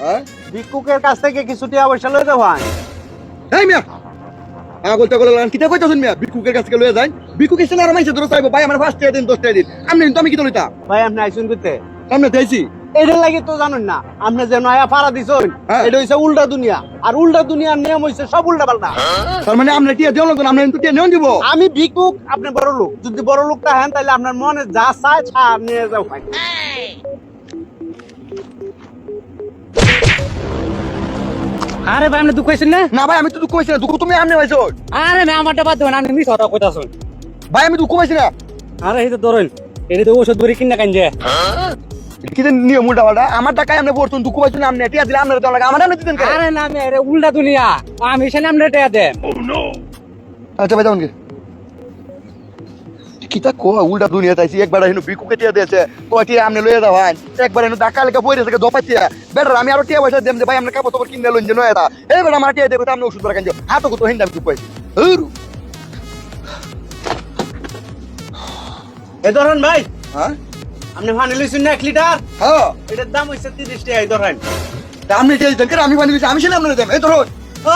হ্যাঁ ভিক্ষুকের কাছ থেকে কিছু টাকা পয়সা লই দাও ভাই। এই মিয়া আগল টাগল লান কিটা কইতাছুন মিয়া ভিক্ষুকের কাছে লয়ে যাই ভিক্ষুক এসে আর মাইছে ধরে চাইবো ভাই আমার 5 টাকা দিন 10 টাকা দিন আমনে কিন্তু আমি কি লইতা ভাই আপনি আইসুন করতে সামনে দেইছি এটার লাগি তো জানেন না আপনি যে নয়া ফাড়া দিছেন হ্যাঁ। এটা হইছে উল্টা দুনিয়া আর উল্টা দুনিয়ার নিয়ম হইছে সব উল্টা পাল্টা। তার মানে আমনে টিয়া দেও না আমনে কিন্তু টিয়া নেন দিব আমি ভিক্ষুক আপনি বড় লোক, যদি বড় লোকটা হেন তাহলে আপনার মনে যা চায় ছা নিয়ে যাও ভাই। আরে ভাই আপনি দুঃখ হয়েছেন না? না ভাই আমি তো দুঃখ পাইছি না দুঃখ তুমি আমনে পাইছো আরে না আমারটা বাদ দেবেন, আপনি মিস কথা কইতাছেন। ভাই আমি দুঃখ পাইছি না আরে এই তো ধরেন, এটা তো ওষুধ বড়ি কিনা কান যে। কি যে নিয়ম উল্টা পাল্টা আমার টাকায় আমনে পড়তুন দুঃখ পাইছো না আমনে টিয়া দিলে আমনে তো লাগে আমার আমনে দিতেন কে আরে না আমি আরে উল্টা দুনিয়া, আমি এখানে আপনি টাকা দেন। আচ্ছা ভাই যাবেন কিতা কো উল্টা দুনিয়া তাইছি একবার হেনু ভিক্ষুকে টিয়া দিয়েছে কয় টিয়া আমনে লইয়া দাও ভাই একবার হেনু টাকা লেখা পয়সা থেকে দপাইছে বেটার আমি আরো টিয়া পয়সা দেম যে ভাই আমনে কাপড় তোর কিনে লইন যে নয় এটা এই বেটা আমার টিয়া দেখো আমনে ওষুধ রাখেন যে হাতও কত হিন্দা আমি কইছি এ ধরেন ভাই, হ্যাঁ আপনি পানি লইছেন না 1 লিটার, হ্যাঁ এটার দাম হইছে 30 টাকা। এই ধরেন। তা আমনে টিয়া দিতেন আমি পানি দিছি আমি সেটা আমনে দেম এই ধরো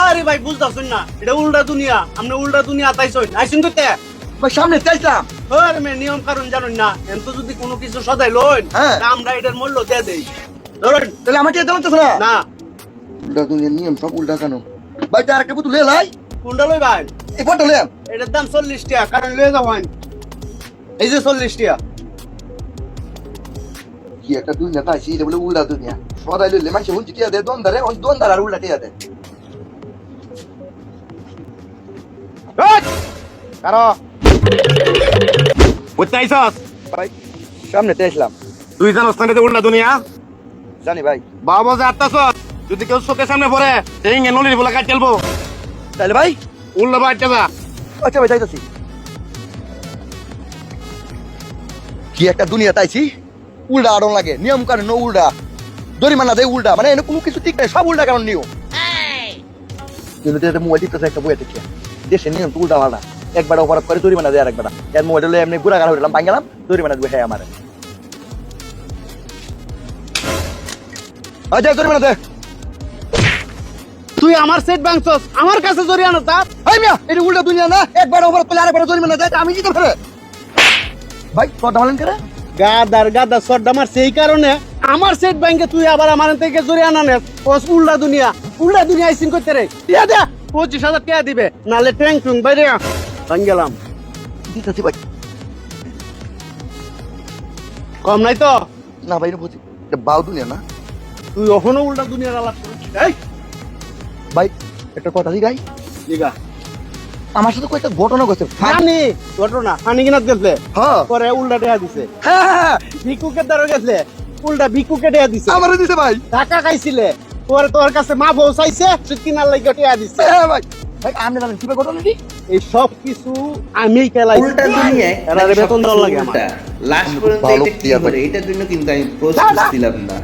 আরে ভাই বুঝতাছেন না, এটা উল্টা দুনিয়া, আপনি উল্টা দুনিয়া তাইছেন আইসুন করতে। ভাই সামনে চাইছিলাম আরে মে নিয়ম কারণ জানেন না, এত যদি কোনো কিছু সদাই লইন হ্যাঁ। তা আমরা এটার মূল্য দিয়ে দেই। ধরেন তাহলে আমার টিয়া দেওয়া তো না না উল্টা দুনিয়া নিয়ম সব উল্টা কেন ভাই তার একটা পুতুল লাই কোনটা লই ভাই? এই ফটো লে এটার দাম 40 টাকা, কারণ লয়ে যাও ভাই। এই যে 40 টাকা। কি একটা দুনিয়া তাইছি এটা বলে উল্টা দুনিয়া সদাই লইলে মানুষ হুঁচি টিয়া দেয় দন ধারে আর উল্টা টিয়া দেয় কারো বুঝতাইছস? ভাই সামনে চাইছিলাম তুই জানোস না এটা উল্টা দুনিয়া? জানি ভাই বাবা যে আত্তাছস, যদি কেউ চোখের সামনে পড়ে সেই ইঙ্গে নলির বলে কাট চলবো। তাহলে ভাই উল্টা বাইটা যা। আচ্ছা ভাই যাইতাছি কি একটা দুনিয়া তাইছি উল্টা আড়ন লাগে নিয়ম কানুন উল্টা জরিমানা দেয় উল্টা মানে এনে কোনো কিছু ঠিক নাই সব উল্টা কারণ নিয়ম কিন্তু মোবাইল টিপতেছে একটা বইয়ে দেখি দেশের নিয়ম তো উল্টা পাল্টা একবার অপরাধ করে জরিমানা দেয় আরেকবার এর মোবাইল এমনি গুড়া গাড়া হইলাম ভাঙলাম জরিমানা দেবে হ্যাঁ আমার আচ্ছা জরিমানা দে তুই আমার সেট ভাঙছস, আমার কাছে জরিমানা তা? ভাই মিয়া এটা উল্টা দুনিয়া না একবার অপরাধ করলে আরেকবার জরিমানা দেয় আমি জিতে ফেলে ভাই তোর মালেন করে গাদা সর্দা মারছে এই কারণে আমার সেট ব্যাংকে তুই আবার আমার থেকে জরিমানা নেস। ওস উল্টা দুনিয়া আইসিং করতে রে। দিয়া দে 25,000 টাকা দিবে, নালে ট্যাং টুং বাইরে ভাঙ গেলাম। দিতেছি ভাই কম নাই তো? না ভাই এটা বুঝি এটা বাউ দুনিয়া না তুই এখনো উল্টা দুনিয়ার আলাপ করছিস? এই ভাই একটা কথা দিই গাই লিগা আমার সাথে কয়েকটা ঘটনা ঘটছে ফানি ঘটনা, ফানি কিনা গেছে হ্যাঁ পরে উল্টা টাকা দিছে। হ্যাঁ ভিক্ষুকের দ্বারা গেছে উল্টা ভিক্ষুকে টাকা দিছে। আমারে দিছে ভাই টাকা খাইছিলে পরে তোর কাছে মা বউ চাইছে তুই কিনার লাগি টাকা দিছে। হ্যাঁ ভাই ভাই আপনি জানেন কিভাবে ঘটনা কি এই সব কিছু আমি খেলাই উল্টা দুনিয়ায় এরা বেতন দেওয়ার লাগে আমার। লাস্ট পর্যন্ত ভালো এটা কি ক্লিয়ার করে এটার জন্য কিন্তু আমি প্রস্তুত ছিলাম না।